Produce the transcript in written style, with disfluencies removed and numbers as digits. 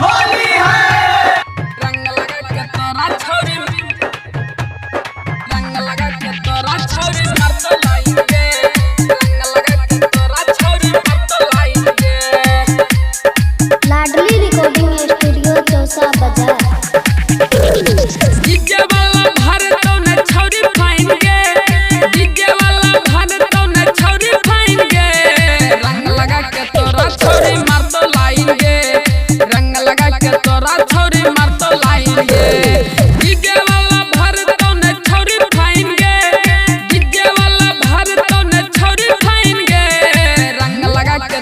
होली है रंग लगा के तोरा छोरी रंग लगा के तोरा छोरी मर तो लाएंगे रंग लगा के तोरा छोरी मर तो लाएंगे। लाडली रिकॉर्डिंग स्टूडियो चौसा बाजार। डीजे वाला भारतों ने छोरी खाएंगे डीजे वाला भारतों ने छोरी खाएंगे रंग लगा के तोरा छोरी मर तो लाएंगे रंग लगा के तोरा छोरी मर तो लाएंगे। डीजे वाला भारतों ने छोरी खाएंगे डीजे वाला भारतों ने छोरी खाएंगे रंग लगा के